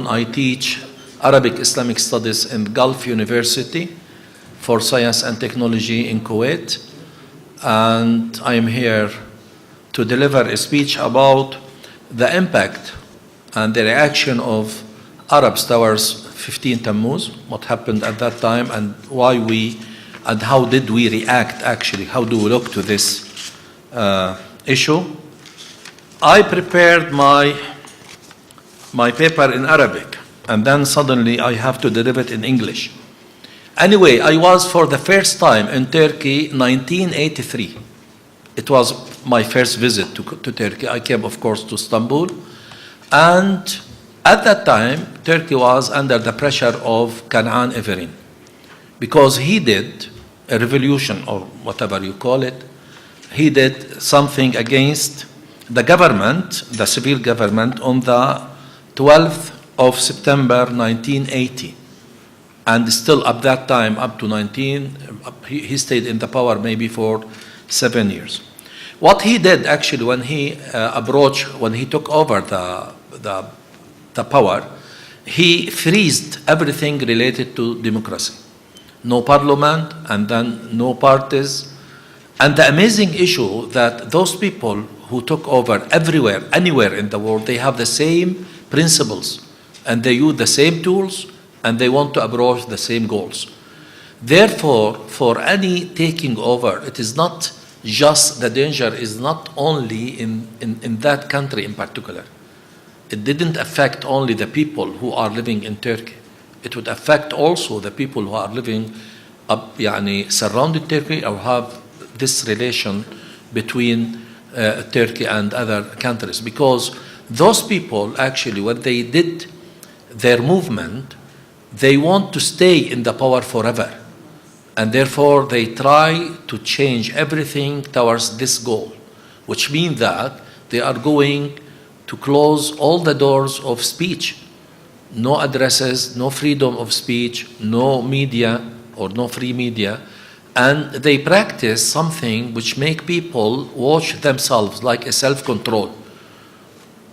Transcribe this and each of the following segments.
I teach Arabic Islamic Studies in Gulf University for Science and Technology in Kuwait. And I am here to deliver a speech about the impact and the reaction of Arabs towards 15 Tammuz, what happened at that time, and why we, and how did we react actually, how do we look to this issue. I prepared my paper in Arabic, and then suddenly I have to deliver it in English. Anyway, I was for the first time in Turkey 1983. It was my first visit to Turkey. I came, of course, to Istanbul. And at that time, Turkey was under the pressure of Kanaan Everin, because he did a revolution, or whatever you call it. He did something against the government, the civil government, on the 12th of September 1980. And still at that time, up to 19, he stayed in the power maybe for 7 years. What he did actually when he when he took over the power, he freezed everything related to democracy. No parliament, and then no parties. And the amazing issue that those people who took over everywhere, anywhere in the world, they have the same principles, and they use the same tools, and they want to approach the same goals. Therefore, for any taking over, it is not just, the danger is not only in that country in particular. It didn't affect only the people who are living in Turkey. It would affect also the people who are living surrounding Turkey, or have this relation between Turkey and other countries. Because those people actually, when they did their movement, they want to stay in the power forever. And therefore they try to change everything towards this goal, which means that they are going to close all the doors of speech. No addresses, no freedom of speech, no media, or no free media. And they practice something which make people watch themselves, like a self-control.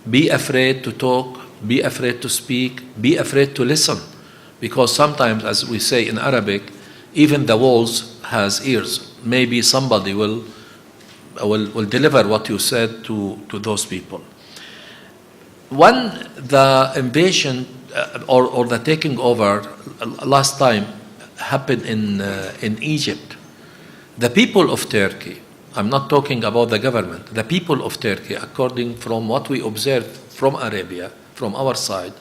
Be afraid to talk, be afraid to speak, be afraid to listen. Because sometimes, as we say in Arabic, even the walls has ears. Maybe somebody will deliver what you said to those people. When the invasion or the taking over last time happened in Egypt, the people of Turkey, I'm not talking about the government, the people of Turkey, according from what we observed from Arabia, from our side,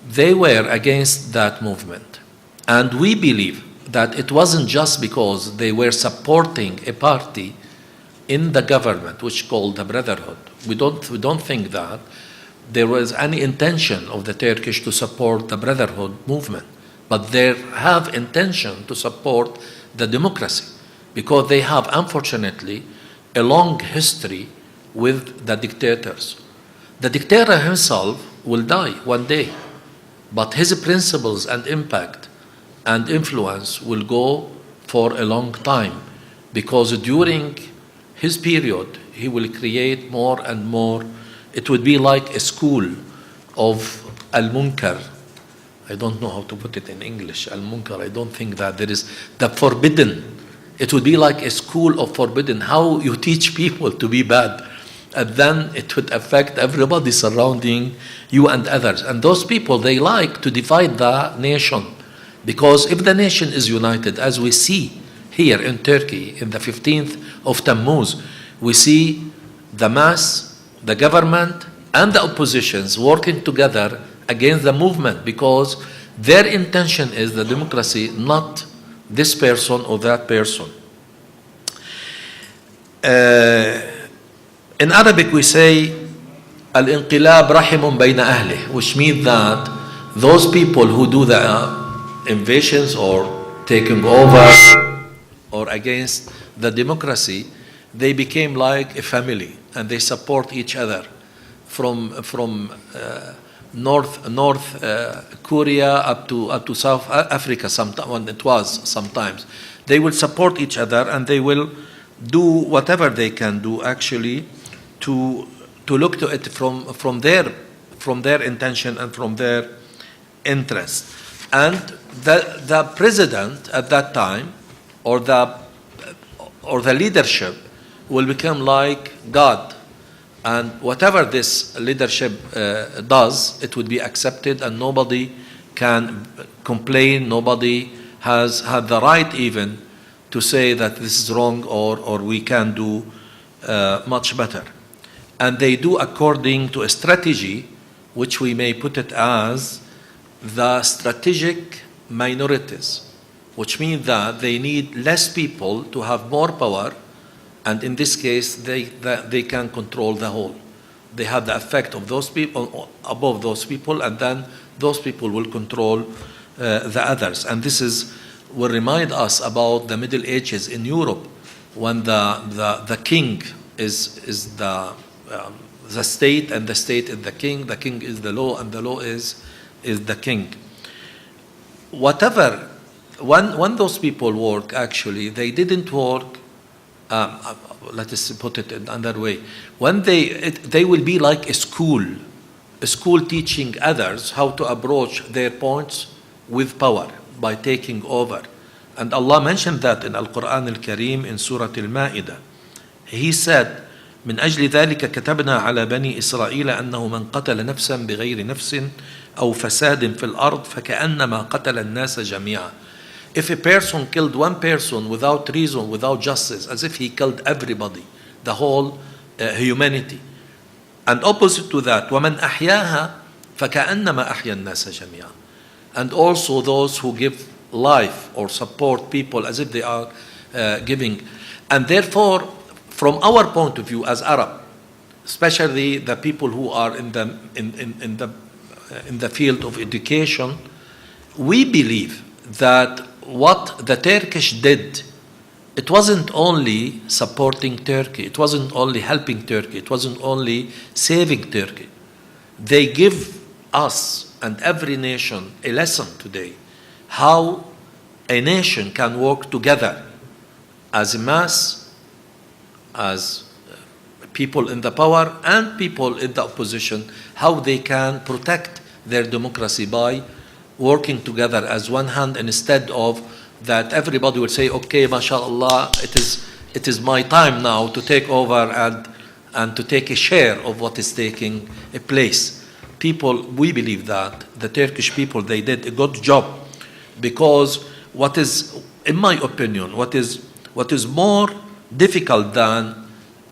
they were against that movement. And we believe that it wasn't just because they were supporting a party in the government, which called the Brotherhood. We don't think that there was any intention of the Turkish to support the Brotherhood movement, but they have intention to support the democracy, because they have, unfortunately, a long history with the dictators. The dictator himself will die one day, but his principles and impact and influence will go for a long time, because during his period, he will create more and more. It would be like a school of al-munkar. I don't know how to put it in English, al-munkar. I don't think that there is the forbidden. It would be like a school of forbidden, how you teach people to be bad. And then it would affect everybody surrounding you and others. And those people, they like to divide the nation. Because if the nation is united, as we see here in Turkey, in the 15th of Tammuz, we see the mass, the government, and the oppositions working together against the movement, because their intention is the democracy, not this person or that person. In Arabic we say, al-inqilab rahimun bayna ahli, which means that those people who do the invasions or taking over or against the democracy, they became like a family, and they support each other from North Korea up to South Africa. Sometimes they will support each other, and they will do whatever they can do actually to look to it from their from their intention and from their interest. And the president at that time, or the leadership, will become like God. And whatever this leadership does, it would be accepted, and nobody can complain. Nobody has had the right even to say that this is wrong, or we can do much better. And they do according to a strategy, which we may put it as the strategic minorities, which means that they need less people to have more power, and in this case they can control the whole. They have the effect of those people above those people, and then those people will control the others. And this will remind us about the Middle Ages in Europe, when the king is the state, and the state is the king is the law, and the law is the king. Whatever, when those people work, actually, they didn't work, let us put it another way. When they will be like a school teaching others how to approach their points with power by taking over. And Allah mentioned that in Al-Quran Al-Kareem in Surah Al-Ma'idah. He said, من أجل ذلك كتبنا على بني إسرائيل أنه من قتل نفسا بغير نفس أو فساد في الأرض فكأنما قتل الناس جميعا. If a person killed one person without reason, without justice, as if he killed everybody, the whole humanity. And opposite to that, وَمَنْ أَحْيَاهَا فَكَأَنَّمَا أَحْيَا النَّاسَ جَمِيعًا. And also those who give life or support people as if they are giving. And therefore, from our point of view as Arab, especially the people who are in the field of education, we believe that what the Turkish did, it wasn't only supporting Turkey, it wasn't only helping Turkey, it wasn't only saving Turkey. They give us and every nation a lesson today how a nation can work together as a mass, as people in the power and people in the opposition, how they can protect their democracy by working together as one hand, instead of that everybody will say, okay, mashallah, it is my time now to take over and to take a share of what is taking a place. People, we believe that the Turkish people, they did a good job, because what is, in my opinion, what is more difficult than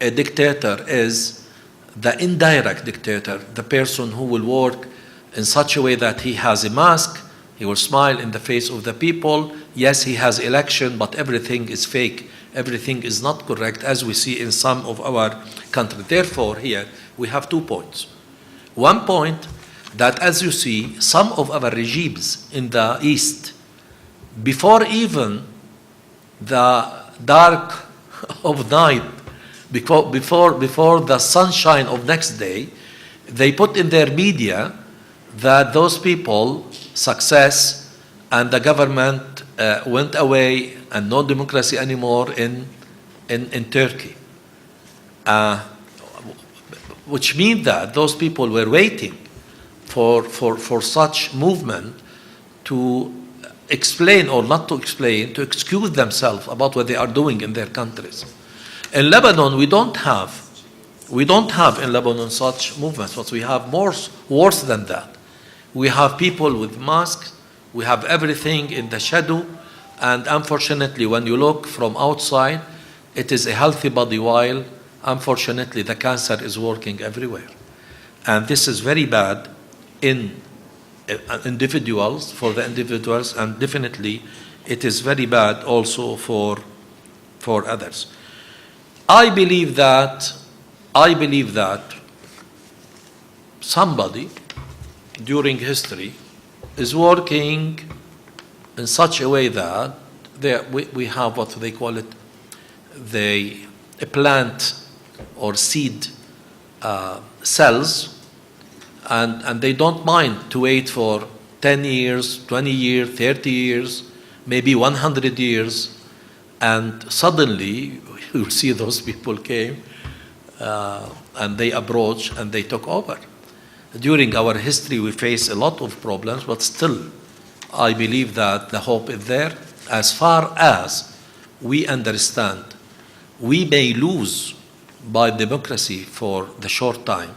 a dictator is the indirect dictator, the person who will work in such a way that he has a mask, he will smile in the face of the people. Yes, he has election, but everything is fake. Everything is not correct, as we see in some of our countries. Therefore, here we have 2 points. One point, that as you see, some of our regimes in the East, before even the dark of night, before the sunshine of next day, they put in their media that those people success and the government went away and no democracy anymore in Turkey, which means that those people were waiting for such movement to explain, or not to explain, to excuse themselves about what they are doing in their countries. In Lebanon, we don't have in Lebanon such movements, but we have worse than that. We have people with masks, we have everything in the shadow, and unfortunately, when you look from outside, it is a healthy body, while unfortunately the cancer is working everywhere. And this is very bad in individuals, for the individuals, and definitely it is very bad also for others. I believe that somebody during history is working in such a way that we have what they call it, a plant or seed cells, and they don't mind to wait for 10 years, 20 years, 30 years, maybe 100 years, and suddenly you'll see those people came and they approached and they took over. during our history we face a lot of problems, but still I believe that the hope is there. As far as we understand, we may lose by democracy for the short time,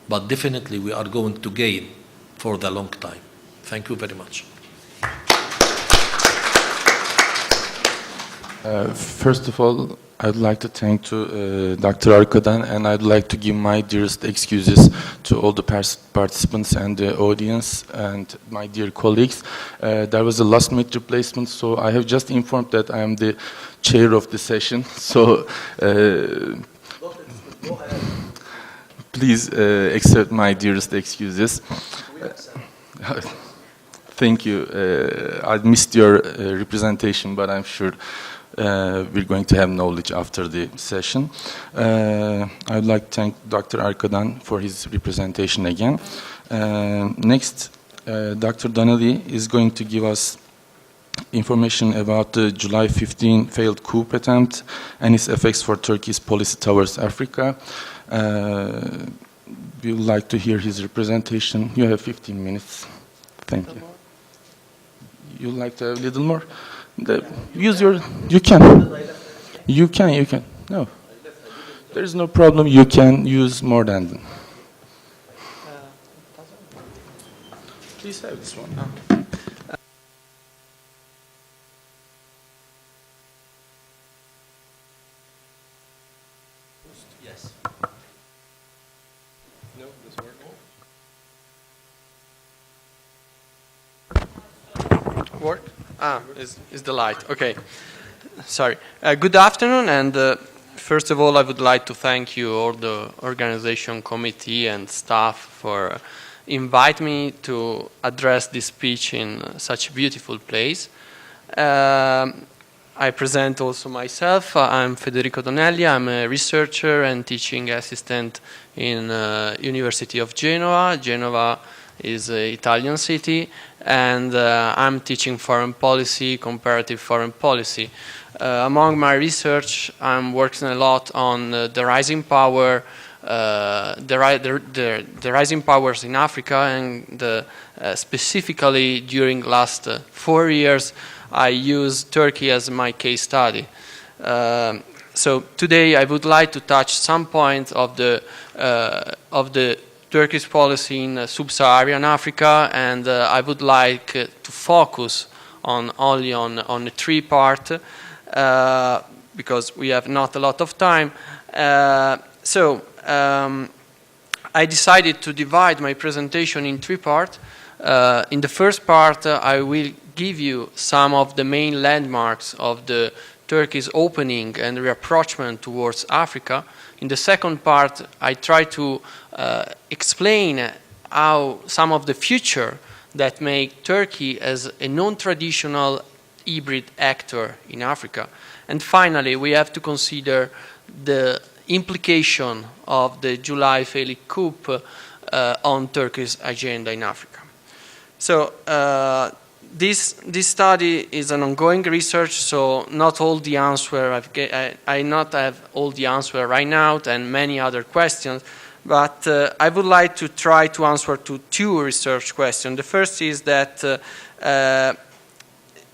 but definitely we are going to gain for the long time. Thank you very much. First of all, I'd like to thank Dr. Arkadan, and I'd like to give my dearest excuses to all the participants and the audience and my dear colleagues. There was a last-minute replacement, so I have just informed that I am the chair of the session. So please accept my dearest excuses. Thank you. I missed your representation, but I'm sure we're going to have knowledge after the session. I'd like to thank Dr. Arkadan for his representation again. Next, Dr. Donnelly is going to give us information about the July 15 failed coup attempt and its effects for Turkey's policy towards Africa. We would like to hear his representation. You have 15 minutes. Thank you. You'd like to have a little more? Use your, you can. No, there's no problem. You can use more than. Please have this one. Yes. No, this work? Is the light. Okay. Sorry. Good afternoon, and first of all, I would like to thank you, all the organization committee and staff, for inviting me to address this speech in such a beautiful place. I present also myself. I'm Federico Donnelly. I'm a researcher and teaching assistant in University of Genoa. Genoa is an Italian city, and I'm teaching foreign policy, comparative foreign policy. Among my research, I'm working a lot on the rising power, the rising powers in Africa, and specifically during last 4 years, I use Turkey as my case study. So today, I would like to touch some points of the Turkish policy in sub-Saharan Africa, and I would like to focus only on the three parts because we have not a lot of time. I decided to divide my presentation in three parts. In the first part, I will give you some of the main landmarks of the Turkey's opening and rapprochement towards Africa. In the second part, I try to explain how some of the future that make Turkey as a non-traditional hybrid actor in Africa. And finally, we have to consider the implication of the July failed coup on Turkey's agenda in Africa. So this study is an ongoing research, so not all the answer I not have all the answer right now and many other questions, but I would like to try to answer to two research questions. The first is that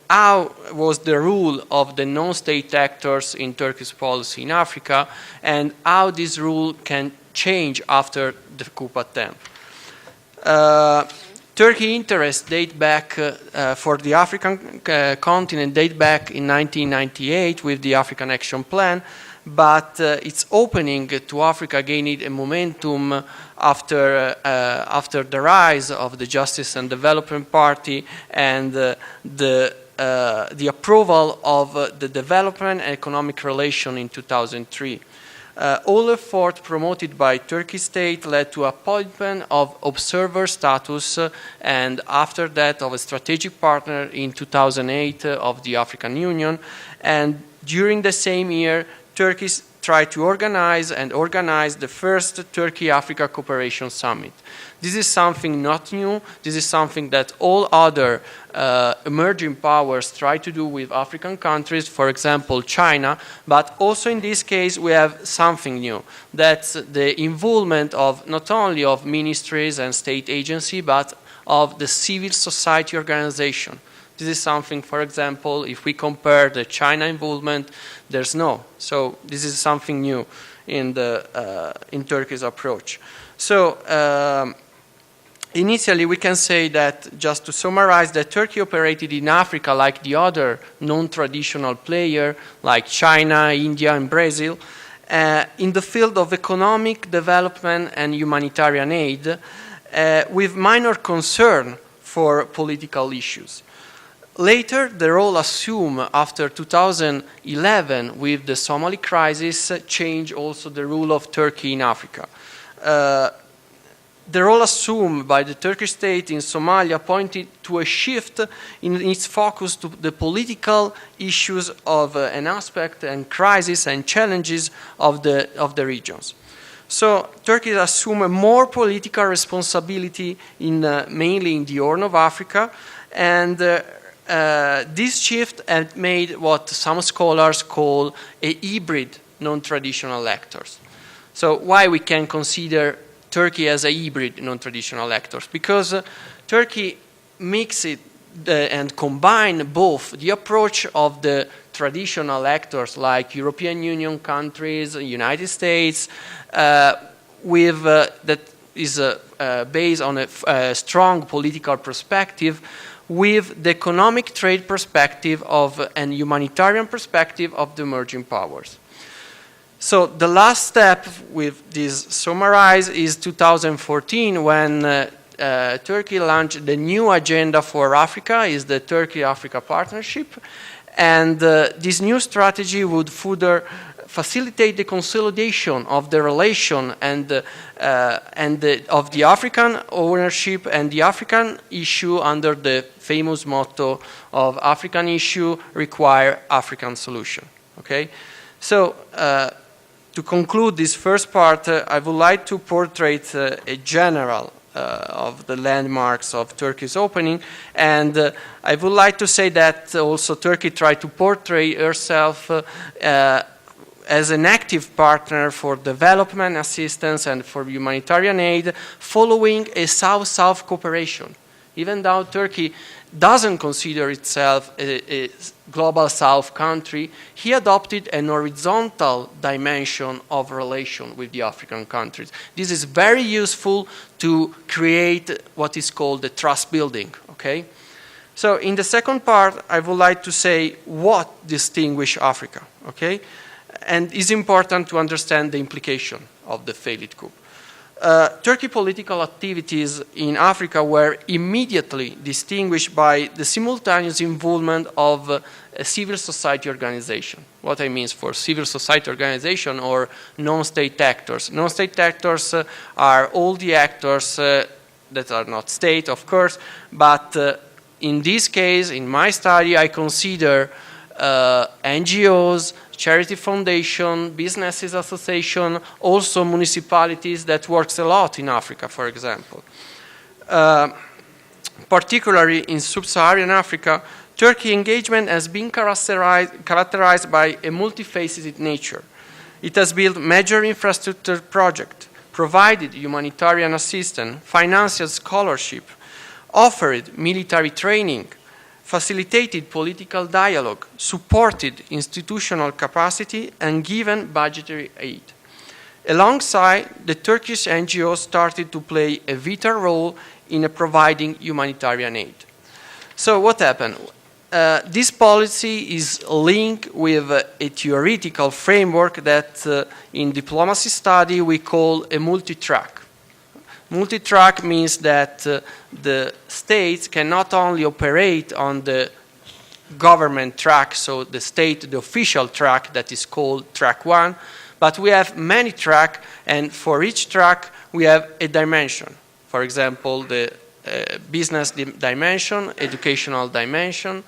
how was the role of the non-state actors in Turkey's policy in Africa, and how this role can change after the coup attempt. Turkey interests date back for the African continent date back in 1998 with the African Action Plan, but its opening to Africa gained a momentum after the rise of the Justice and Development Party and the approval of the development and economic relation in 2003. All efforts promoted by Turkey state led to appointment of observer status and after that of a strategic partner in 2008 of the African Union. And during the same year, Turkey tried to organize the first Turkey-Africa Cooperation Summit. This is something not new. This is something that all other emerging powers try to do with African countries, for example, China. But also in this case, we have something new. That's the involvement of not only of ministries and state agencies, but of the civil society organization. This is something, for example, if we compare the China involvement, there's no. So this is something new in Turkey's approach. So initially, we can say that, just to summarize, that Turkey operated in Africa like the other non-traditional player, like China, India, and Brazil, in the field of economic development and humanitarian aid, with minor concern for political issues. Later, the role assumed after 2011 with the Somali crisis changed also the role of Turkey in Africa. The role assumed by the Turkish state in Somalia pointed to a shift in its focus to the political issues of an aspect and crisis and challenges of the regions. So Turkey assumed a more political responsibility mainly in the Horn of Africa, and this shift had made what some scholars call a hybrid non-traditional actors. So why we can consider Turkey as a hybrid non-traditional actors? Because Turkey mixed and combined both the approach of the traditional actors like European Union countries, United States, with that is based on a strong political perspective, with the economic trade perspective and humanitarian perspective of the emerging powers. So the last step with this summarize is 2014, when Turkey launched the new agenda for Africa, is the Turkey-Africa Partnership, and this new strategy would further facilitate the consolidation of the relation and of the African ownership and the African issue under the famous motto of African issue require African solution. Okay, so to conclude this first part, I would like to portray a general of the landmarks of Turkey's opening, and I would like to say that also Turkey tried to portray herself as an active partner for development assistance and for humanitarian aid, following a South-South cooperation. Even though Turkey doesn't consider itself a global South country, he adopted an horizontal dimension of relation with the African countries. This is very useful to create what is called the trust building, okay? So in the second part, I would like to say what distinguishes Africa, okay? And it's important to understand the implication of the failed coup. Turkey political activities in Africa were immediately distinguished by the simultaneous involvement of a civil society organization. What I mean for civil society organization or non-state actors. Non-state actors are all the actors that are not state, of course, but in this case, in my study, I consider NGOs, charity foundation, businesses association, also municipalities that works a lot in Africa, for example. Particularly in sub-Saharan Africa, Turkey engagement has been characterized by a multifaceted nature. It has built major infrastructure projects, provided humanitarian assistance, financial scholarship, offered military training, facilitated political dialogue, supported institutional capacity, and given budgetary aid. Alongside, the Turkish NGOs started to play a vital role in providing humanitarian aid. So what happened? This policy is linked with a theoretical framework that in diplomacy study we call a multi-track. Multi-track means that the states can not only operate on the government track, so the state, the official track that is called track 1, but we have many tracks, and for each track we have a dimension. For example, the business dimension, educational dimension,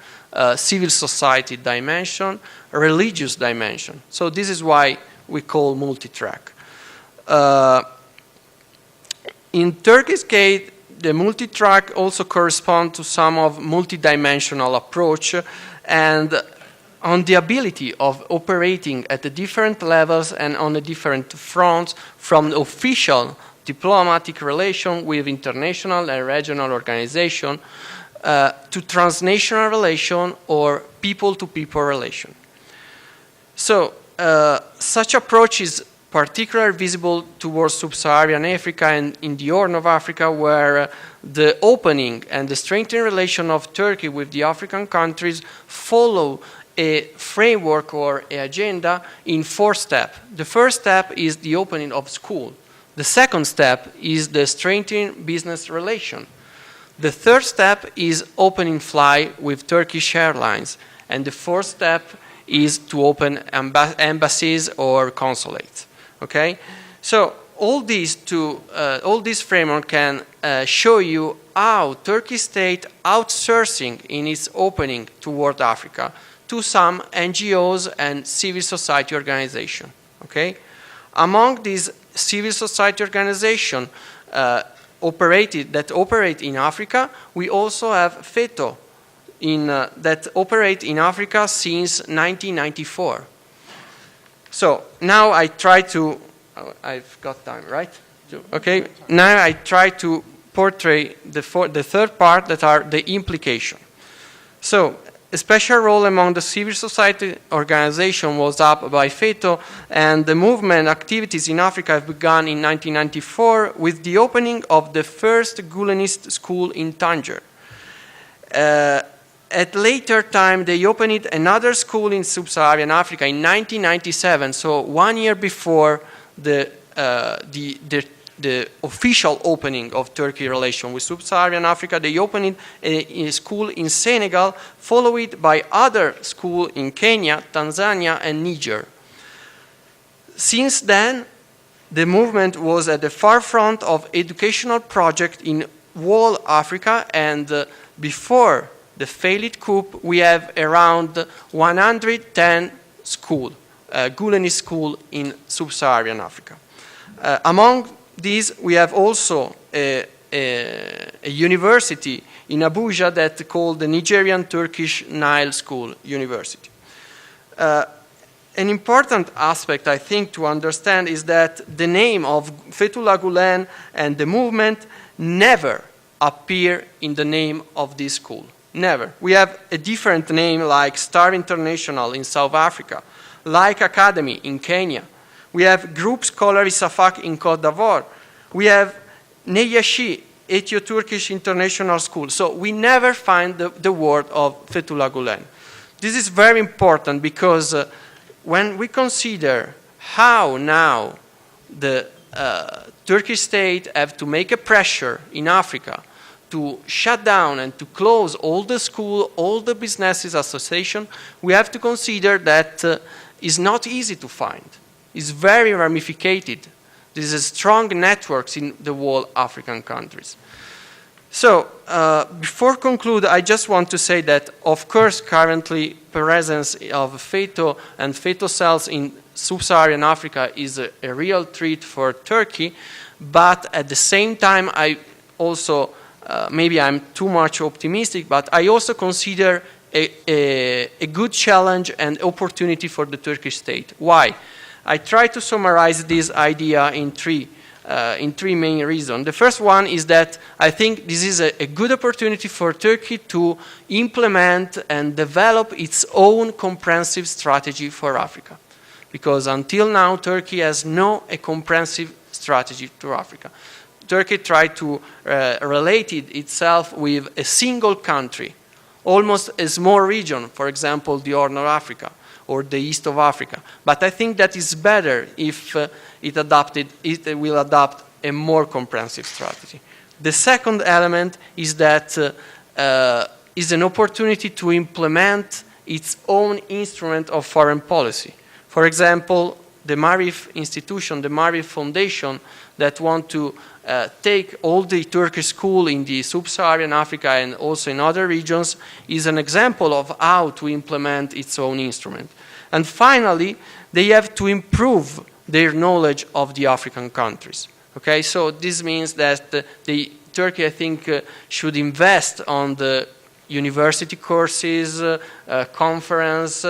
civil society dimension, religious dimension. So this is why we call multi-track. In Turkey's case, the multi-track also corresponds to some of multi-dimensional approach and on the ability of operating at the different levels and on the different fronts, from official diplomatic relation with international and regional organization to transnational relation or people-to-people relation. So such approach is particularly visible towards sub-Saharan Africa and in the Horn of Africa, where the opening and the strengthening relation of Turkey with the African countries follow a framework or an agenda in 4 steps. The first step is the opening of school. The second step is the strengthening business relation. The third step is opening fly with Turkish Airlines. And the fourth step is to open embassies or consulates. Okay? So all these framework can show you how Turkey state outsourcing in its opening toward Africa to some NGOs and civil society organizations. Okay? Among these civil society organizations that operate in Africa, we also have FETO that operate in Africa since 1994. So now I try to, I've got time, right? Okay, now I try to portray the third part, that are the implication. So a special role among the civil society organization was up by FETO, and the movement activities in Africa have begun in 1994 with the opening of the first Gulenist school in Tanger. At later time, they opened another school in sub-Saharan Africa in 1997, so 1 year before the official opening of Turkey relation with sub-Saharan Africa. They opened a school in Senegal, followed by other schools in Kenya, Tanzania, and Niger. Since then, the movement was at the forefront of educational projects in whole Africa, and before the failed coup, we have around 110 schools, Gulenist schools in sub-Saharan Africa. Among these, we have also a university in Abuja that called the Nigerian Turkish Nile School University. An important aspect, I think, to understand is that the name of Fethullah Gulen and the movement never appear in the name of this school. Never. We have a different name like Star International in South Africa, like Academy in Kenya. We have Group Scholarly Safak in Côte d'Ivoire. We have Neyashi, Ethio-Turkish International School. So we never find the word of Fethullah Gulen. This is very important because when we consider how now the Turkish state have to make a pressure in Africa to shut down and to close all the schools, all the businesses, associations, we have to consider that it's not easy to find. It's very ramificated. There is strong networks in the whole African countries. So, before conclude, I just want to say that, of course, currently presence of FETO and FETO cells in sub-Saharan Africa is a real threat for Turkey, but at the same time, I also, maybe I'm too much optimistic, but I also consider a good challenge and opportunity for the Turkish state. Why? I try to summarize this idea in three main reasons. The first one is that I think this is a good opportunity for Turkey to implement and develop its own comprehensive strategy for Africa. Because until now, Turkey has no comprehensive strategy to Africa. Turkey tried to relate itself with a single country, almost a small region, for example, the Horn of Africa or the East of Africa. But I think that is better if it will adopt a more comprehensive strategy. The second element is that is an opportunity to implement its own instrument of foreign policy. For example, the Marif institution, the Marif Foundation, that want to take all the Turkish schools in the sub-Saharan Africa and also in other regions, is an example of how to implement its own instrument. And finally, they have to improve their knowledge of the African countries. Okay, so this means that Turkey, I think, should invest on the university courses, conference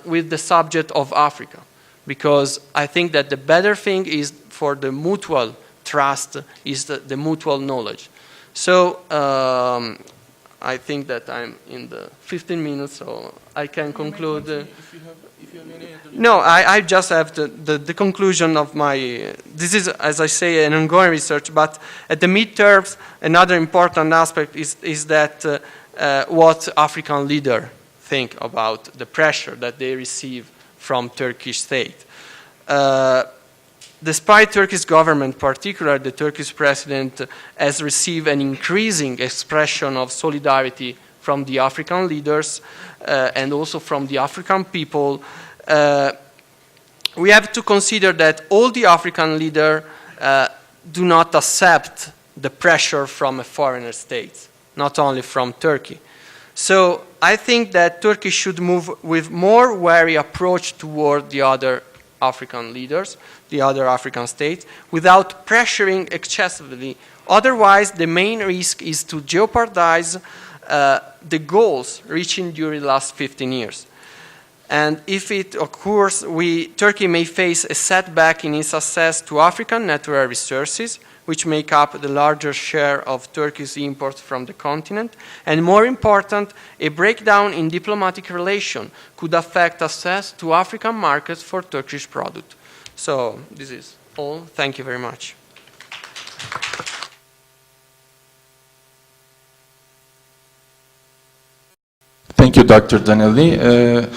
with the subject of Africa, because I think that the better thing is for the mutual trust is the mutual knowledge. So I think that I'm in the 15 minutes, so I can conclude. No, I just have the conclusion of my, this is, as I say, an ongoing research, but at the midterms, another important aspect is that what African leaders think about the pressure that they receive from Turkish state. Despite Turkish government, particularly the Turkish president, has received an increasing expression of solidarity from the African leaders and also from the African people, we have to consider that all the African leaders do not accept the pressure from a foreign state, not only from Turkey. So I think that Turkey should move with more wary approach toward the other African leaders, the other African states, without pressuring excessively. Otherwise, the main risk is to jeopardize the goals reaching during the last 15 years. And if it occurs, Turkey may face a setback in its access to African natural resources, which make up the larger share of Turkey's imports from the continent. And more important, a breakdown in diplomatic relations could affect access to African markets for Turkish product. So this is all. Thank you very much. Thank you, Dr. Danelli.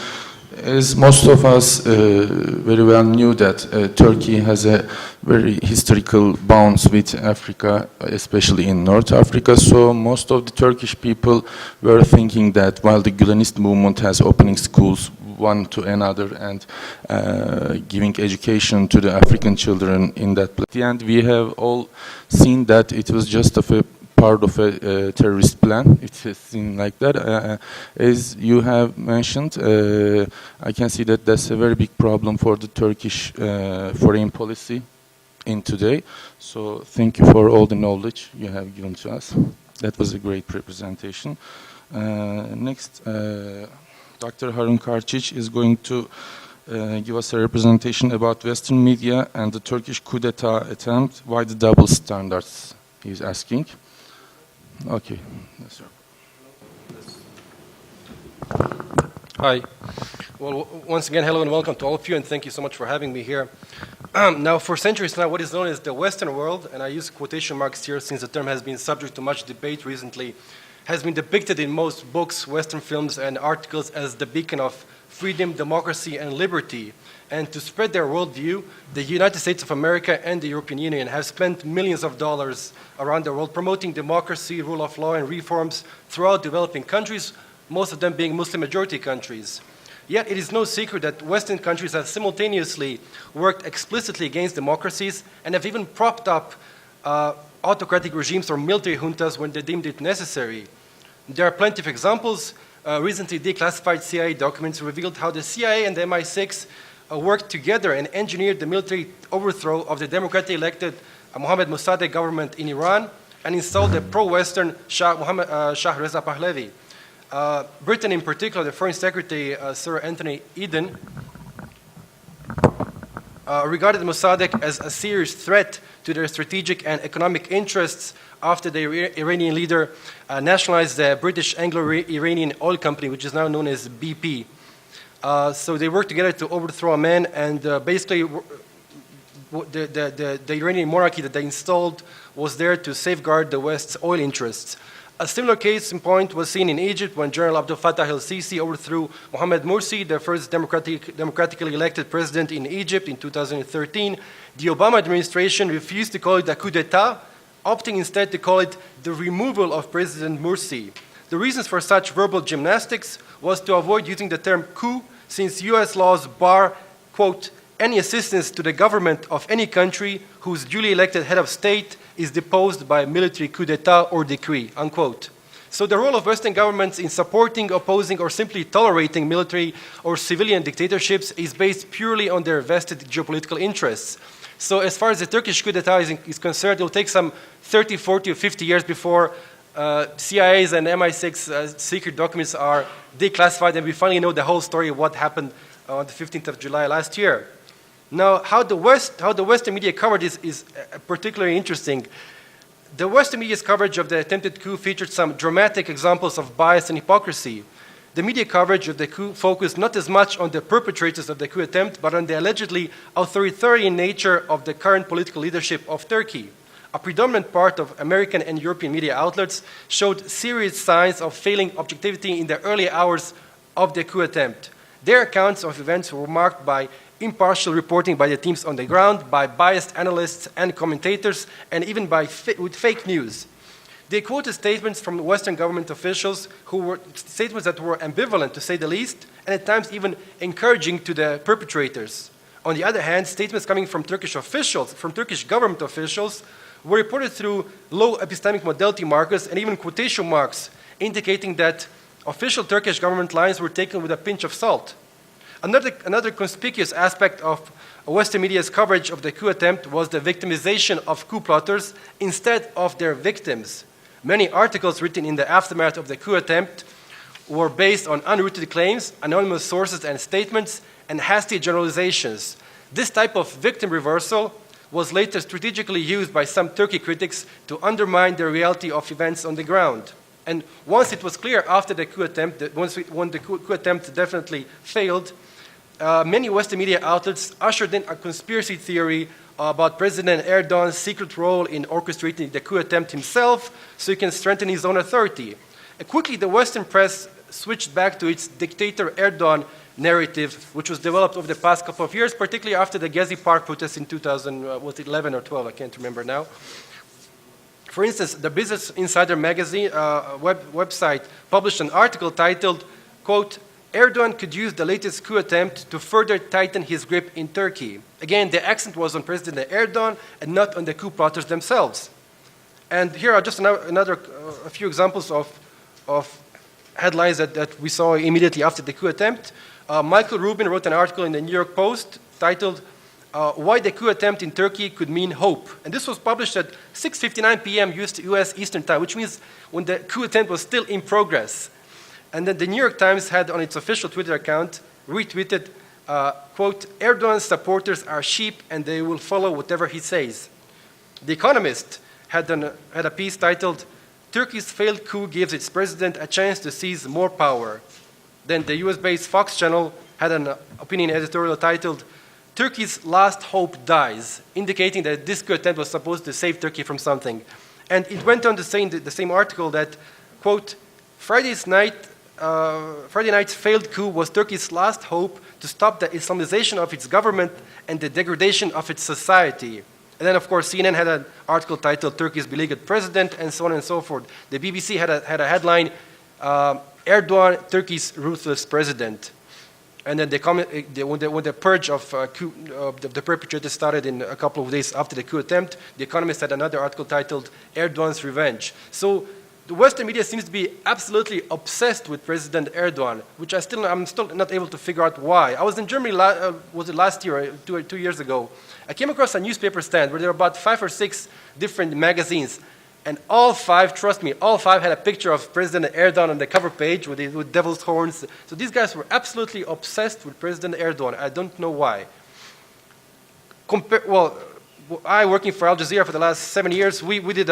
As most of us very well knew that Turkey has a very historical bonds with Africa, especially in North Africa, so most of the Turkish people were thinking that while the Gülenist movement has opening schools one to another and giving education to the African children in that place. At the end, we have all seen that it was just a part of a terrorist plan. It has seemed like that. As you have mentioned, I can see that that's a very big problem for the Turkish foreign policy in today. So thank you for all the knowledge you have given to us. That was a great presentation. Next, Dr. Harun Karcic is going to give us a representation about Western media and the Turkish coup d'etat attempt. Why the double standards, he's asking. Okay. Yes, sir. Hi. Well, once again, hello and welcome to all of you, and thank you so much for having me here. Now, for centuries now, what is known as the Western world, and I use quotation marks here since the term has been subject to much debate recently, has been depicted in most books, Western films, and articles as the beacon of freedom, democracy, and liberty. And to spread their worldview, the United States of America and the European Union have spent millions of dollars around the world promoting democracy, rule of law, and reforms throughout developing countries, most of them being Muslim-majority countries. Yet it is no secret that Western countries have simultaneously worked explicitly against democracies and have even propped up autocratic regimes or military juntas when they deemed it necessary. There are plenty of examples. Recently declassified CIA documents revealed how the CIA and the MI6 worked together and engineered the military overthrow of the democratically elected Mohammad Mossadegh government in Iran and installed the pro-Western Shah Reza Pahlavi. Britain in particular, the Foreign Secretary, Sir Anthony Eden, regarded Mossadegh as a serious threat to their strategic and economic interests after the Iranian leader nationalized the British Anglo-Iranian oil company, which is now known as BP. So they worked together to overthrow a man, and basically the Iranian monarchy that they installed was there to safeguard the West's oil interests. A similar case in point was seen in Egypt when General Abdel Fattah el-Sisi overthrew Mohamed Morsi, the first democratically elected president in Egypt in 2013. The Obama administration refused to call it a coup d'etat, opting instead to call it the removal of President Morsi. The reasons for such verbal gymnastics was to avoid using the term coup, since US laws bar, quote, any assistance to the government of any country whose duly elected head of state is deposed by a military coup d'etat or decree, unquote. So the role of Western governments in supporting, opposing, or simply tolerating military or civilian dictatorships is based purely on their vested geopolitical interests. So as far as the Turkish coup d'etat is concerned, it will take some 30, 40, or 50 years before CIA's and MI6 secret documents are declassified and we finally know the whole story of what happened on the 15th of July last year. Now, how the Western media covered this is particularly interesting. The Western media's coverage of the attempted coup featured some dramatic examples of bias and hypocrisy. The media coverage of the coup focused not as much on the perpetrators of the coup attempt, but on the allegedly authoritarian nature of the current political leadership of Turkey. A predominant part of American and European media outlets showed serious signs of failing objectivity in the early hours of the coup attempt. Their accounts of events were marked by impartial reporting by the teams on the ground, by biased analysts and commentators, and even with fake news. They quoted statements from Western government officials statements that were ambivalent, to say the least, and at times even encouraging to the perpetrators. On the other hand, statements coming from Turkish government officials, were reported through low epistemic modality markers and even quotation marks, indicating that official Turkish government lines were taken with a pinch of salt. Another conspicuous aspect of Western media's coverage of the coup attempt was the victimization of coup plotters instead of their victims. Many articles written in the aftermath of the coup attempt were based on unrooted claims, anonymous sources and statements, and hasty generalizations. This type of victim reversal was later strategically used by some Turkey critics to undermine the reality of events on the ground. And once it was clear after the coup attempt, when the coup attempt definitely failed, many Western media outlets ushered in a conspiracy theory about President Erdogan's secret role in orchestrating the coup attempt himself so he can strengthen his own authority. Quickly, the Western press switched back to its dictator Erdogan narrative, which was developed over the past couple of years, particularly after the Gezi Park protests in 2011 or 12, I can't remember now. For instance, the Business Insider magazine website published an article titled, quote, Erdogan could use the latest coup attempt to further tighten his grip in Turkey. Again, the accent was on President Erdogan and not on the coup plotters themselves. And here are just a few examples of headlines that we saw immediately after the coup attempt. Michael Rubin wrote an article in the New York Post titled, Why the Coup Attempt in Turkey Could Mean Hope. And this was published at 6:59 p.m. US Eastern Time, which means when the coup attempt was still in progress. And then the New York Times had on its official Twitter account retweeted, quote, Erdogan's supporters are sheep and they will follow whatever he says. The Economist had a piece titled, Turkey's failed coup gives its president a chance to seize more power. Then the US-based Fox channel had an opinion editorial titled, Turkey's last hope dies, indicating that this coup attempt was supposed to save Turkey from something. And it went on to say in the same article that, quote, Friday night's failed coup was Turkey's last hope to stop the Islamization of its government and the degradation of its society. And then, of course, CNN had an article titled Turkey's beleaguered president, and so on and so forth. The BBC had a headline, Erdogan, Turkey's ruthless president. And then when the purge of the perpetrators started in a couple of days after the coup attempt, The Economist had another article titled Erdogan's Revenge. So the Western media seems to be absolutely obsessed with President Erdogan, which I'm still not able to figure out why. I was in Germany, was it last year, or 2 years ago. I came across a newspaper stand where there were about 5 or 6 different magazines. And all 5, trust me, all 5 had a picture of President Erdogan on the cover page with devil's horns. So these guys were absolutely obsessed with President Erdogan. I don't know why. I, working for Al Jazeera for the last 7 years, we did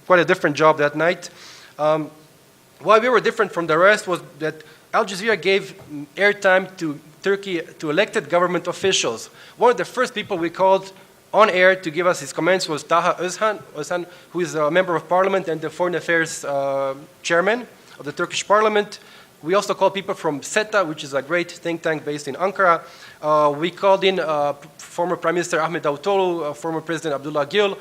quite a different job that night. Why we were different from the rest was that Al Jazeera gave airtime to Turkey, to elected government officials. One of the first people we called on air to give us his comments was Taha Özhan, who is a member of parliament and the foreign affairs chairman of the Turkish parliament. We also called people from SETA, which is a great think tank based in Ankara. We called in former Prime Minister Ahmet Davutoğlu, former President Abdullah Gül.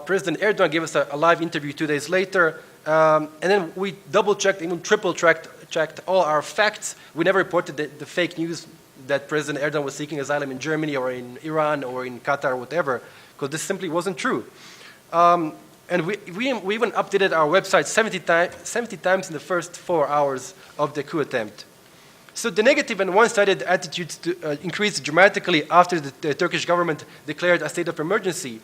President Erdogan gave us a live interview 2 days later. And then we double-checked, even triple-checked all our facts. We never reported the fake news that President Erdogan was seeking asylum in Germany or in Iran or in Qatar or whatever, because this simply wasn't true. And And we even updated our website 70 times in the first 4 hours of the coup attempt. So the negative and one-sided attitudes increased dramatically after the Turkish government declared a state of emergency.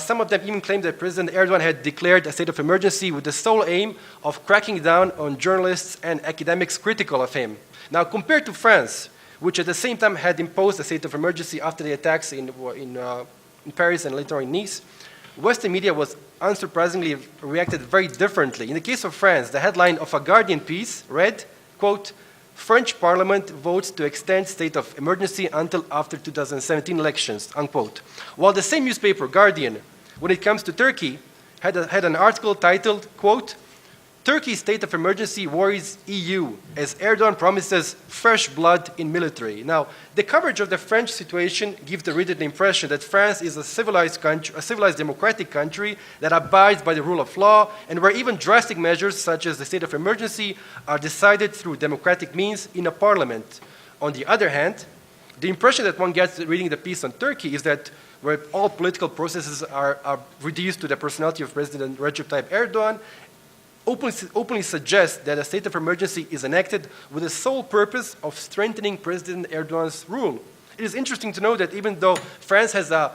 Some of them even claimed that President Erdogan had declared a state of emergency with the sole aim of cracking down on journalists and academics critical of him. Now, compared to France, which at the same time had imposed a state of emergency after the attacks in Paris and later in Nice, Western media was unsurprisingly reacted very differently. In the case of France, the headline of a Guardian piece read, quote, "French Parliament votes to extend state of emergency until after 2017 elections," unquote. While the same newspaper, Guardian, when it comes to Turkey, had an article titled, quote, "Turkey's state of emergency worries EU as Erdogan promises fresh blood in military." Now, the coverage of the French situation gives the reader the impression that France is a civilized country, a civilized democratic country that abides by the rule of law, and where even drastic measures such as the state of emergency are decided through democratic means in a parliament. On the other hand, the impression that one gets reading the piece on Turkey is that where all political processes are reduced to the personality of President Recep Tayyip Erdogan, openly suggests that a state of emergency is enacted with the sole purpose of strengthening President Erdogan's rule. It is interesting to know that even though France has a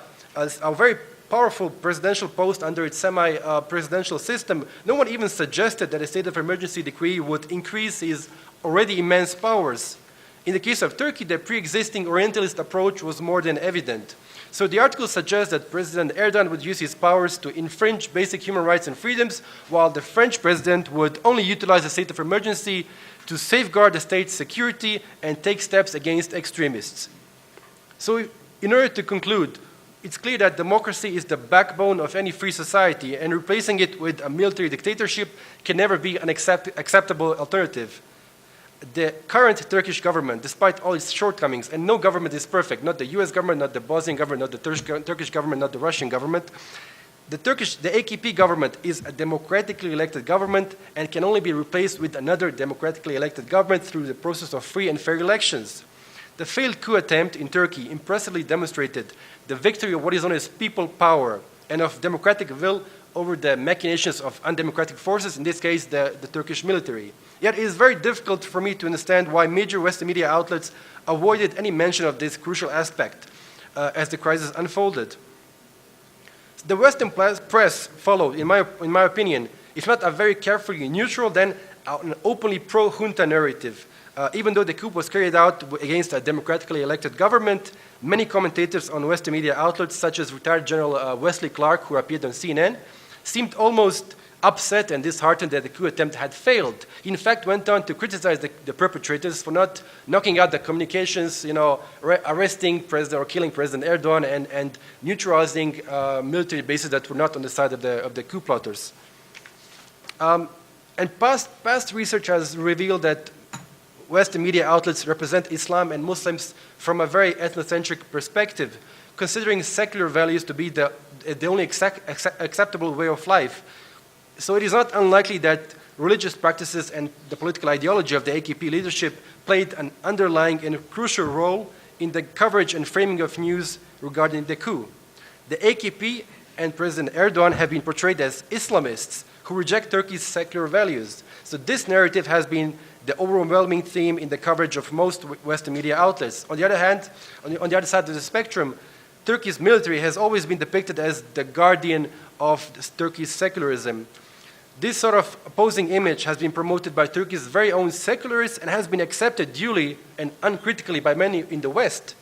very powerful presidential post under its semi-presidential system, no one even suggested that a state of emergency decree would increase his already immense powers. In the case of Turkey, the pre-existing Orientalist approach was more than evident. So the article suggests that President Erdogan would use his powers to infringe basic human rights and freedoms, while the French president would only utilize a state of emergency to safeguard the state's security and take steps against extremists. So in order to conclude, it's clear that democracy is the backbone of any free society, and replacing it with a military dictatorship can never be an acceptable alternative. The current Turkish government, despite all its shortcomings, and no government is perfect, not the US government, not the Bosnian government, not the Turkish government, not the Russian government, the AKP government is a democratically elected government and can only be replaced with another democratically elected government through the process of free and fair elections. The failed coup attempt in Turkey impressively demonstrated the victory of what is known as people power and of democratic will over the machinations of undemocratic forces, in this case, the Turkish military. Yet it is very difficult for me to understand why major Western media outlets avoided any mention of this crucial aspect as the crisis unfolded. The Western press followed, in my opinion, if not a very carefully neutral, then an openly pro-junta narrative. Even though the coup was carried out against a democratically elected government, many commentators on Western media outlets, such as retired General Wesley Clark, who appeared on CNN, seemed almost upset and disheartened that the coup attempt had failed. He, in fact, went on to criticize the perpetrators for not knocking out the communications, arresting President or killing President Erdogan and neutralizing military bases that were not on the side of the coup plotters. And past research has revealed that Western media outlets represent Islam and Muslims from a very ethnocentric perspective, considering secular values to be the only acceptable way of life. So it is not unlikely that religious practices and the political ideology of the AKP leadership played an underlying and crucial role in the coverage and framing of news regarding the coup. The AKP and President Erdogan have been portrayed as Islamists who reject Turkey's secular values. So this narrative has been the overwhelming theme in the coverage of most Western media outlets. On the other hand, on the other side of the spectrum, Turkey's military has always been depicted as the guardian of Turkey's secularism. This sort of opposing image has been promoted by Turkey's very own secularists and has been accepted duly and uncritically by many in the West.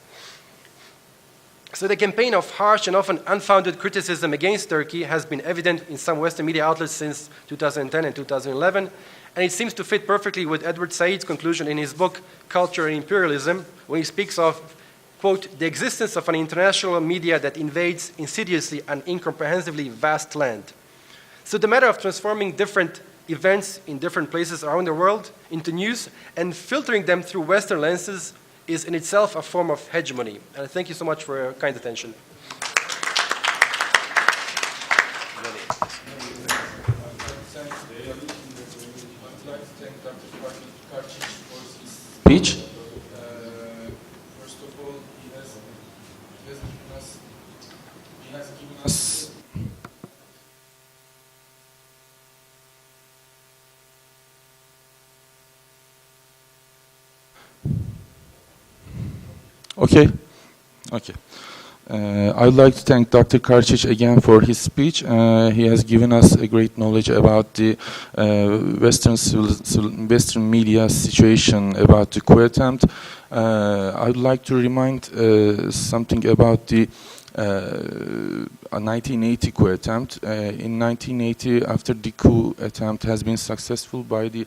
So the campaign of harsh and often unfounded criticism against Turkey has been evident in some Western media outlets since 2010 and 2011, and it seems to fit perfectly with Edward Said's conclusion in his book, Culture and Imperialism, when he speaks of, quote, the existence of an international media that invades insidiously an incomprehensibly vast land. So the matter of transforming different events in different places around the world into news and filtering them through Western lenses is in itself a form of hegemony. And thank you so much for your kind attention. Speech. First of all, he has given us Okay. Okay. I would like to thank Dr. Karcic again for his speech. He has given us a great knowledge about the Western media situation about the coup attempt. I would like to remind something about the 1980 coup attempt. In 1980, after the coup attempt has been successful by the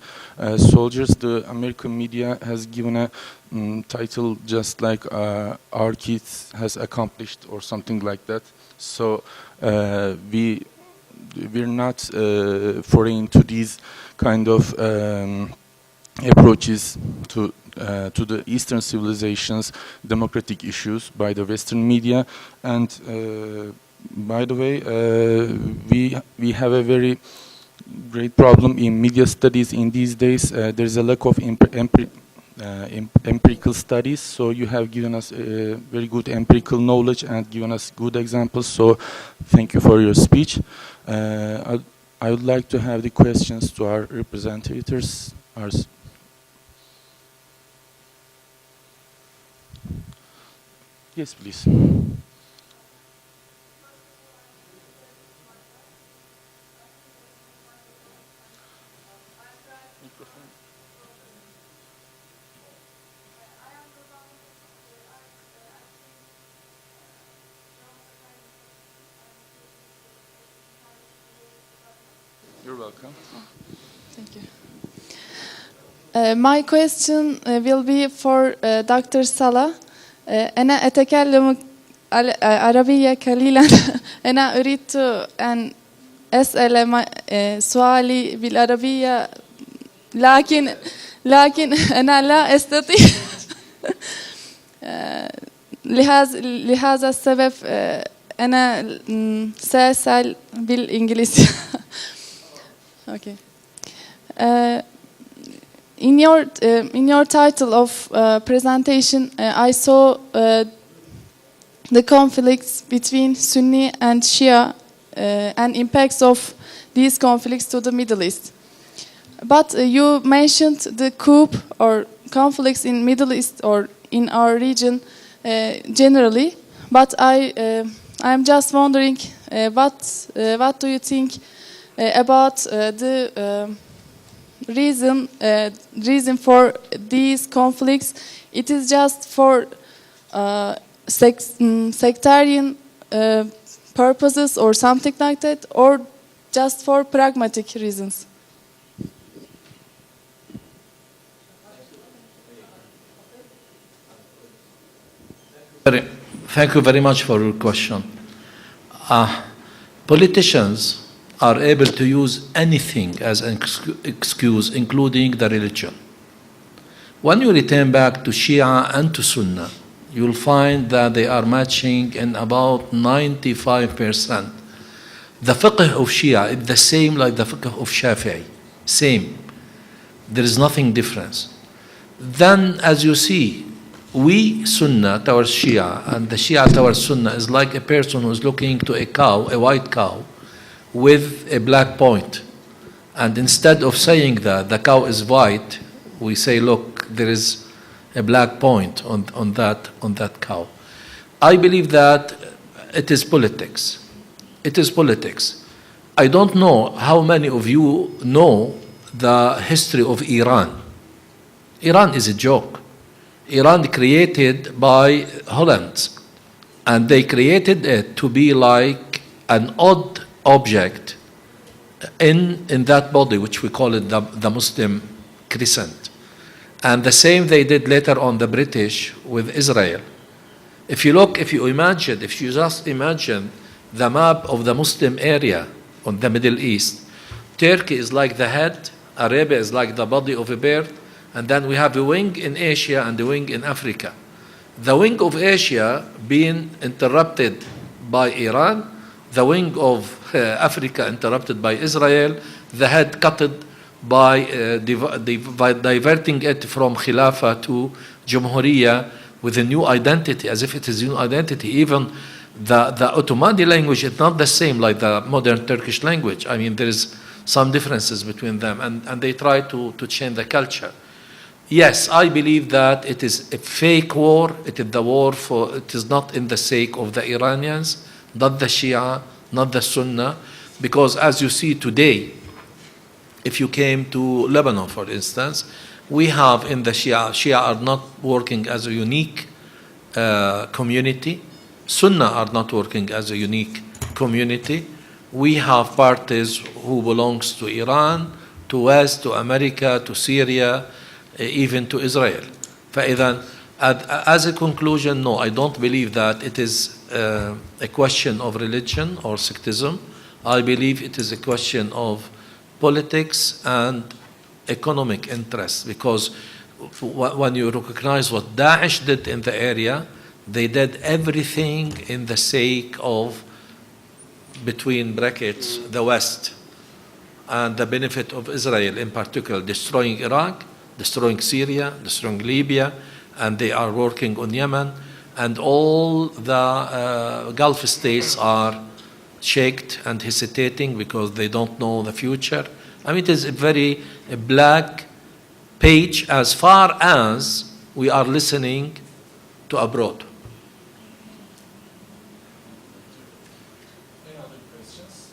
soldiers, the American media has given a title just like our kids has accomplished or something like that. So we're not foreign to these kind of approaches to the Eastern civilizations, democratic issues by the Western media. And by the way, we have a very great problem in media studies in these days. There's a lack of empirical studies, so you have given us very good empirical knowledge and given us good examples, so thank you for your speech. I would like to have the questions to our representatives. Yes, please. You're welcome. Thank you. My question will be for Dr. Salah. أنا أتكلم عربية قليلا. أنا أريد أن أسأل سؤالي بالعربية لكن أنا لا أستطيع. لهذا السبب أنا سأسأل بالإنجليزية. Okay. In your title of presentation, I saw the conflicts between Sunni and Shia and impacts of these conflicts to the Middle East. But you mentioned the coup or conflicts in Middle East or in our region generally. But I'm just wondering what do you think about the reason for these conflicts? It is just for sectarian purposes or something like that, or just for pragmatic reasons? Thank you very much for your question. Politicians are able to use anything as an excuse, including the religion. When you return back to Shia and to Sunnah, you'll find that they are matching in about 95%. The fiqh of Shia is the same like the fiqh of Shafi'i. Same. There is nothing different. Then, as you see, we Sunnah towards Shia and the Shia towards Sunnah is like a person who is looking to a cow, a white cow, with a black point. And instead of saying that the cow is white, we say, look, there is a black point on that cow. I believe that it is politics. It is politics. I don't know how many of you know the history of Iran. Iran is a joke. Iran created by Holland, and they created it to be like an odd object in that body, which we call it the Muslim crescent. And the same they did later on the British with Israel. If you just imagine the map of the Muslim area on the Middle East, Turkey is like the head, Arabia is like the body of a bird, and then we have a wing in Asia and a wing in Africa. The wing of Asia being interrupted by Iran, the wing of Africa interrupted by Israel, the head cut by diverting it from Khilafah to Jamhuriya with a new identity, as if it is a new identity. Even the Ottomani language is not the same like the modern Turkish language. I mean, there is some differences between them, and they try to change the culture. Yes, I believe that it is a fake war. It is the war for, it is not in the sake of the Iranians, not the Shia, not the Sunnah, because as you see today, if you came to Lebanon, for instance, we have in the Shia are not working as a unique community. Sunnah are not working as a unique community. We have parties who belongs to Iran, to West, to America, to Syria, even to Israel. فإذا, as a conclusion, no, I don't believe that it is a question of religion or sectism. I believe it is a question of politics and economic interests, because when you recognize what Daesh did in the area, they did everything in the sake of, between brackets, the West and the benefit of Israel in particular, destroying Iraq, destroying Syria, destroying Libya, and they are working on Yemen, and all the Gulf states are shaken and hesitating because they don't know the future. I mean, it is a very black page as far as we are listening to abroad. Any other questions?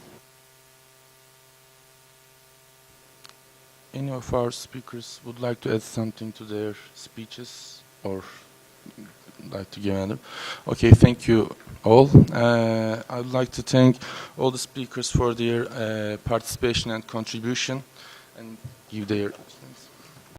Any of our speakers would like to add something to their speeches or like to give another? Okay, thank you all. I'd like to thank all the speakers for their participation and contribution and give their